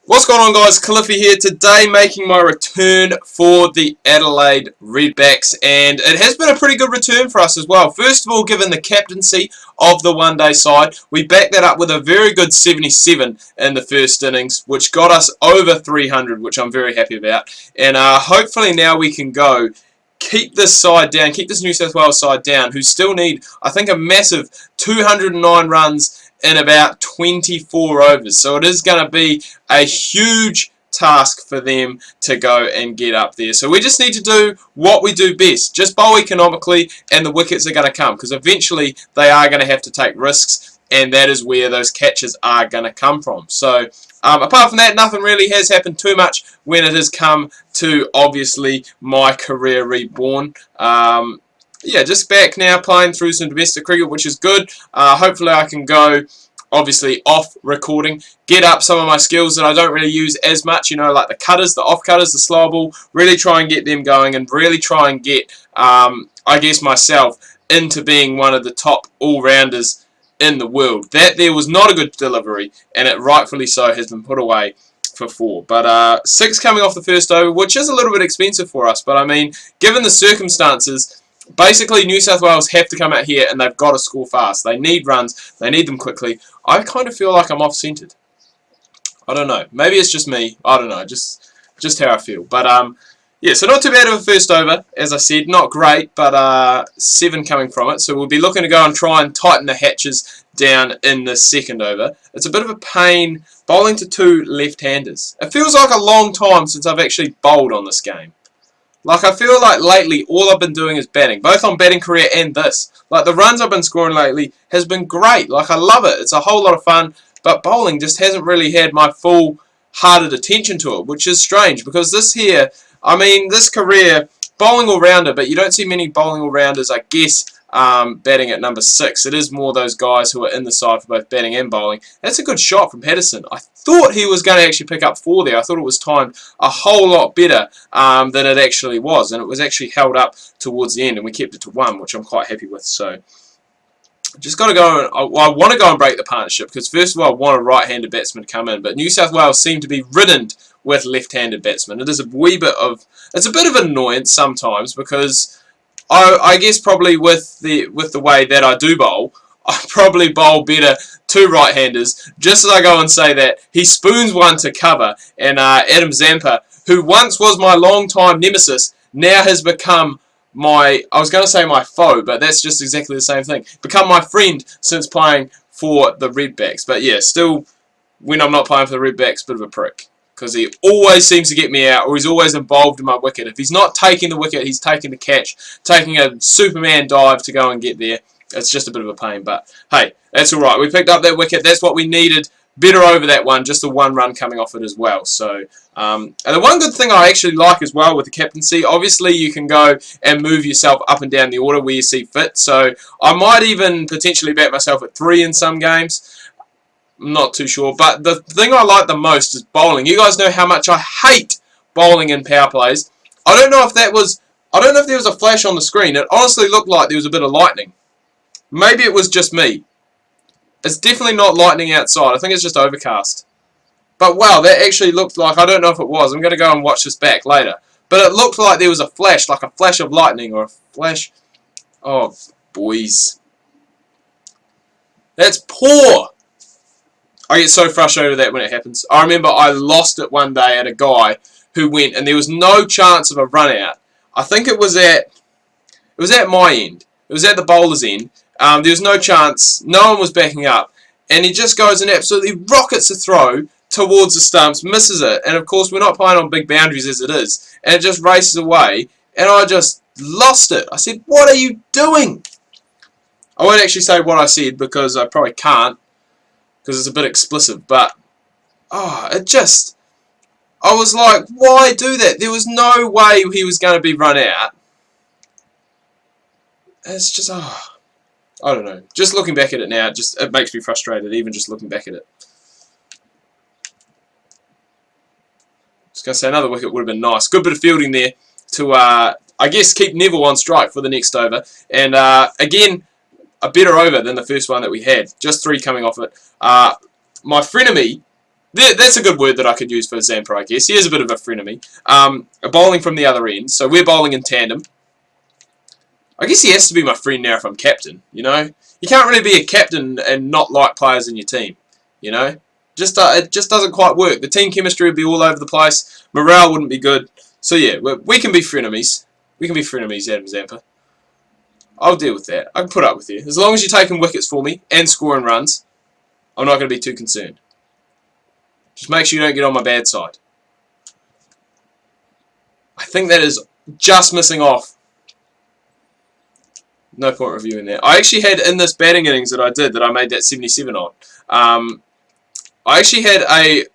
What's going on, guys? Cliffy here today, making my return for the Adelaide Redbacks, and it has been a pretty good return for us as well. First of all, given the captaincy of the one-day side, we backed that up with a very good 77 in the first innings, which got us over 300, which I'm very happy about. And hopefully now we can go keep this side down, keep this New South Wales side down, who still need, I think, a massive 209 runs in about 24 overs. So it is going to be a huge task for them to go and get up there. So we just need to do what we do best. Just bowl economically, and the wickets are going to come, because eventually they are going to have to take risks, and that is where those catches are going to come from. So apart from that, nothing really has happened too much when it has come to, obviously, my career reborn. Yeah, just back now playing through some domestic cricket, which is good. Hopefully I can go, obviously, off recording, get up some of my skills that I don't really use as much, you know, like the cutters, the off cutters, the slow ball, really try and get them going and really try and get, I guess, myself into being one of the top all-rounders in the world. That there was not a good delivery, and it rightfully so has been put away for 4. But 6 coming off the first over, which is a little bit expensive for us, but I mean, given the circumstances, basically, New South Wales have to come out here and they've got to score fast. They need runs. They need them quickly. I kind of feel like I'm off-centered. I don't know. Maybe it's just me. I don't know. Just how I feel. But, yeah, so not too bad of a first over, as I said. Not great, but 7 coming from it. So we'll be looking to go and try and tighten the hatches down in the second over. It's a bit of a pain bowling to 2 left-handers. It feels like a long time since I've actually bowled on this game. Like, I feel like lately all I've been doing is batting, both on batting career and this. Like, the runs I've been scoring lately has been great. Like, I love it. It's a whole lot of fun, but bowling just hasn't really had my full-hearted attention to it, which is strange, because this here, I mean, this career, bowling all-rounder, but you don't see many bowling all-rounders, I guess, batting at number 6. It is more those guys who are in the side for both batting and bowling. That's a good shot from Patterson. I thought he was going to actually pick up 4 there. I thought it was timed a whole lot better than it actually was, and it was actually held up towards the end, and we kept it to 1, which I'm quite happy with. So just got to go, and I want to go and break the partnership, because first of all I want a right-handed batsman to come in, but New South Wales seem to be ridden with left-handed batsmen. It is a wee bit of, it's a bit of an annoyance sometimes, because I guess probably with the way that I do bowl, I probably bowl better to right-handers. Just as I go and say that, he spoons one to cover, and Adam Zampa, who once was my long-time nemesis, now has become my, I was going to say my foe, but that's just exactly the same thing, become my friend since playing for the Redbacks. But yeah, still, when I'm not playing for the Redbacks, bit of a prick, because he always seems to get me out, or he's always involved in my wicket. If he's not taking the wicket, he's taking the catch, taking a Superman dive to go and get there. It's just a bit of a pain, but hey, that's alright. We picked up that wicket. That's what we needed. Better over that one, just the 1 run coming off it as well. So, and the one good thing I actually like as well with the captaincy, obviously you can go and move yourself up and down the order where you see fit. So I might even potentially bat myself at 3 in some games. I'm not too sure, but the thing I like the most is bowling. You guys know how much I hate bowling in power plays. I don't know if there was a flash on the screen. It honestly looked like there was a bit of lightning. Maybe it was just me. It's definitely not lightning outside. I think it's just overcast. But wow, that actually looked like, I don't know if it was. I'm going to go and watch this back later. But it looked like there was a flash, like a flash of lightning or a flash. Oh, boys. That's poor. I get so frustrated with that when it happens. I remember I lost it one day at a guy who went, and there was no chance of a run out. I think it was at my end. It was at the bowler's end. There was no chance. No one was backing up. And he just goes and absolutely rockets a throw towards the stumps, misses it. And of course, we're not playing on big boundaries as it is. And it just races away. And I just lost it. I said, what are you doing? I won't actually say what I said, because I probably can't, because it's a bit explicit, but I was like, why do that? There was no way he was going to be run out. It's just, I don't know. Just looking back at it now, it makes me frustrated, even just looking back at it. Just going to say another wicket would have been nice. Good bit of fielding there to, I guess, keep Neville on strike for the next over. And again, a better over than the first one that we had. Just 3 coming off it. My frenemy That's a good word that I could use for Zampa, I guess. He is a bit of a frenemy. Bowling from the other end, so we're bowling in tandem. I guess he has to be my friend now if I'm captain, you know? You can't really be a captain and not like players in your team, you know? It just doesn't quite work. The team chemistry would be all over the place. Morale wouldn't be good. So yeah, we can be frenemies. We can be frenemies, Adam Zampa. I'll deal with that. I can put up with you. As long as you're taking wickets for me and scoring runs, I'm not going to be too concerned. Just make sure you don't get on my bad side. I think that is just missing off. No point reviewing that. I actually had in this batting innings that I made that 77 on. I actually had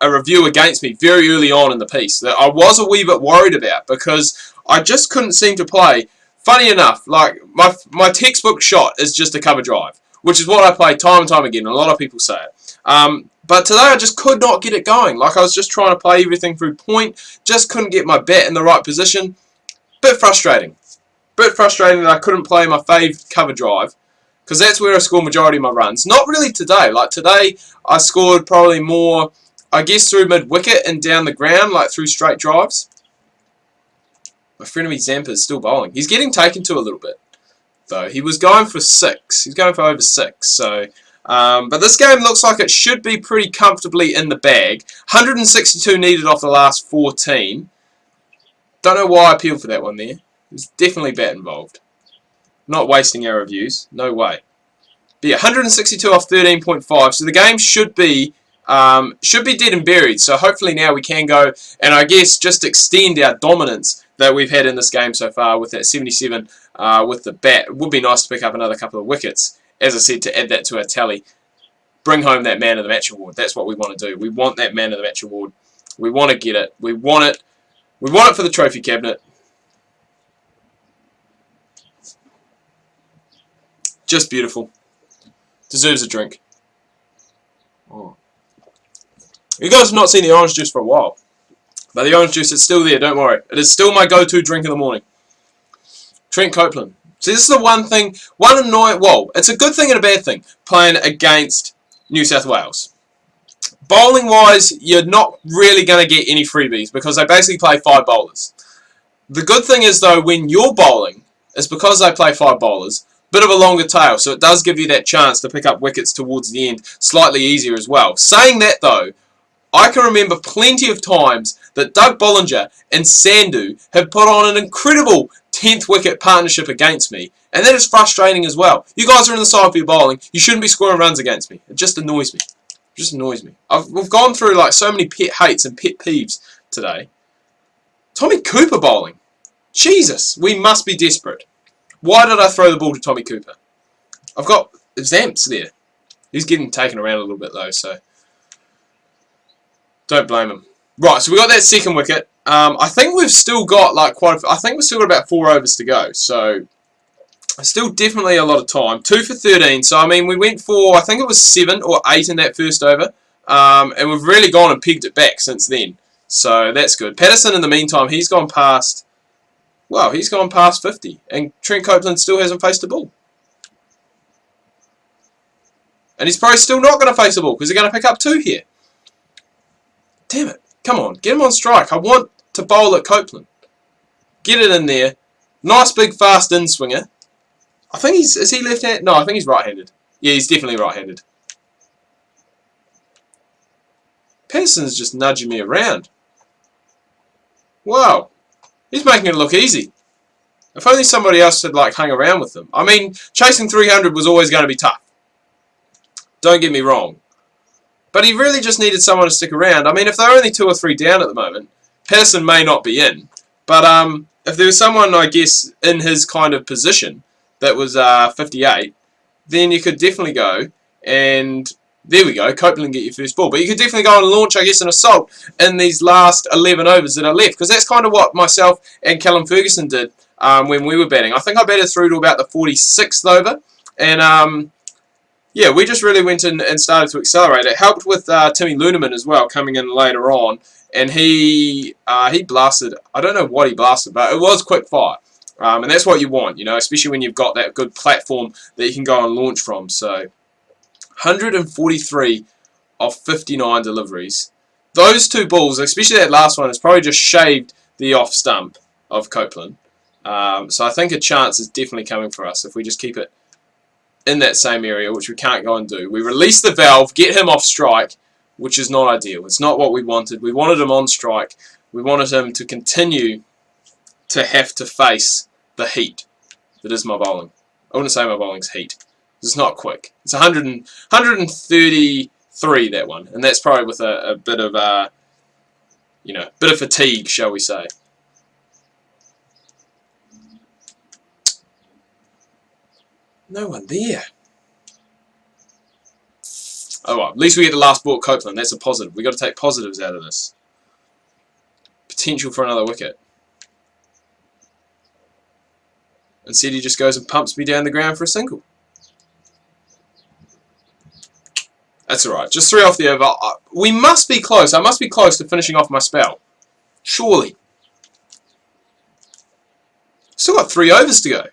a review against me very early on in the piece that I was a wee bit worried about because I just couldn't seem to play. Funny enough, like my textbook shot is just a cover drive, which is what I play time and time again. A lot of people say it. But today I just could not get it going. Like I was just trying to play everything through point, just couldn't get my bat in the right position. Bit frustrating. Bit frustrating that I couldn't play my fave cover drive, because that's where I score majority of my runs. Not really today. Like today, I scored probably more, I guess, through mid-wicket and down the ground, like through straight drives. My frenemy Zampa is still bowling. He's getting taken to a little bit, though. He was going for 6. He's going for over 6. So, but this game looks like it should be pretty comfortably in the bag. 162 needed off the last 14. Don't know why I appealed for that one there. There's definitely bat involved. Not wasting our reviews. No way. But yeah, 162 off 13.5. So the game should be dead and buried. So hopefully now we can go and I guess just extend our dominance that we've had in this game so far with that 77 with the bat. It would be nice to pick up another couple of wickets. As I said, to add that to our tally. Bring home that man of the match award. That's what we want to do. We want that man of the match award. We want to get it. We want it. We want it for the trophy cabinet. Just beautiful. Deserves a drink. Oh. You guys have not seen the orange juice for a while. But the orange juice is still there, don't worry. It is still my go-to drink in the morning. Trent Copeland. See, this is the one thing, well, it's a good thing and a bad thing, playing against New South Wales. Bowling-wise, you're not really going to get any freebies because they basically play 5 bowlers. The good thing is, though, when you're bowling, it's because they play 5 bowlers, bit of a longer tail, so it does give you that chance to pick up wickets towards the end slightly easier as well. Saying that, though, I can remember plenty of times that Doug Bollinger and Sandhu have put on an incredible 10th wicket partnership against me, and that is frustrating as well. You guys are in the side for your bowling, you shouldn't be scoring runs against me. It just annoys me. It just annoys me. We've gone through like so many pet hates and pet peeves today. Tommy Cooper bowling. Jesus, we must be desperate. Why did I throw the ball to Tommy Cooper? I've got Zamps there. He's getting taken around a little bit though, so don't blame him. Right, so we got that second wicket. I think we've still got like I think we've still got about 4 overs to go, so still definitely a lot of time. 2 for 13. So I mean, we went for I think it was 7 or 8 in that first over, and we've really gone and pegged it back since then. So that's good. Patterson in the meantime, he's gone past. Well, he's gone past 50, and Trent Copeland still hasn't faced the ball. And he's probably still not going to face the ball because they're going to pick up 2 here. Damn it. Come on, get him on strike. I want to bowl at Copeland. Get it in there. Nice big fast in swinger. I think is he left-handed? No, I think he's right-handed. Yeah, he's definitely right-handed. Patterson's just nudging me around. Wow. He's making it look easy. If only somebody else had like hung around with him. I mean, chasing 300 was always going to be tough. Don't get me wrong. But he really just needed someone to stick around. I mean, if they're only 2 or 3 down at the moment, Patterson may not be in. But if there was someone, I guess, in his kind of position that was 58, then you could definitely go and there we go, Copeland get your first ball. But you could definitely go and launch, I guess, an assault in these last 11 overs that are left. Because that's kind of what myself and Callum Ferguson did when we were batting. I think I batted through to about the 46th over. And yeah, we just really went in and started to accelerate. It helped with Timmy Luneman as well coming in later on. And he blasted, I don't know what he blasted, but it was quick fire. And that's what you want, you know, especially when you've got that good platform that you can go and launch from. So 143 of 59 deliveries. those two balls, especially that last one, has probably just shaved the off stump of Copeland. So I think a chance is definitely coming for us if we just keep it in that same area, which we can't go and do. We release the valve, get him off strike, which is not ideal. It's not what we wanted. We wanted him on strike. We wanted him to continue to have to face the heat that is my bowling. I wouldn't say my bowling's heat. It's not quick. It's 133, that one, and that's probably with a bit of bit of fatigue, shall we say. No one there. Oh well, at least we get the last ball at Copeland. That's a positive. We've got to take positives out of this. Potential for another wicket. Instead he just goes and pumps me down the ground for a single. That's alright. Just 3 off the over. We must be close. I must be close to finishing off my spell. Surely. Still got 3 overs to go.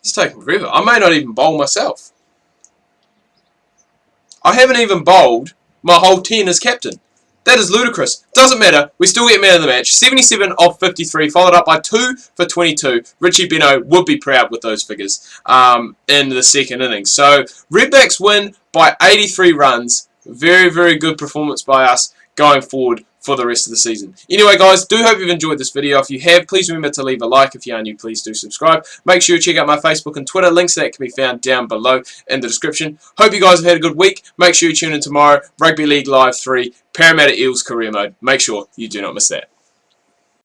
It's taking forever. I may not even bowl myself. I haven't even bowled my whole 10 as captain. That is ludicrous. Doesn't matter. We still get man of the match. 77 off 53, followed up by 2 for 22. Richie Beno would be proud with those figures in the second innings. So, Redbacks win by 83 runs. Very, very good performance by us going forward for the rest of the season. Anyway, guys, do hope you've enjoyed this video. If you have, please remember to leave a like. If you are new, please do subscribe. Make sure you check out my Facebook and Twitter. Links to that can be found down below in the description. Hope you guys have had a good week. Make sure you tune in tomorrow. Rugby League Live 3, Parramatta Eels Career Mode. Make sure you do not miss that.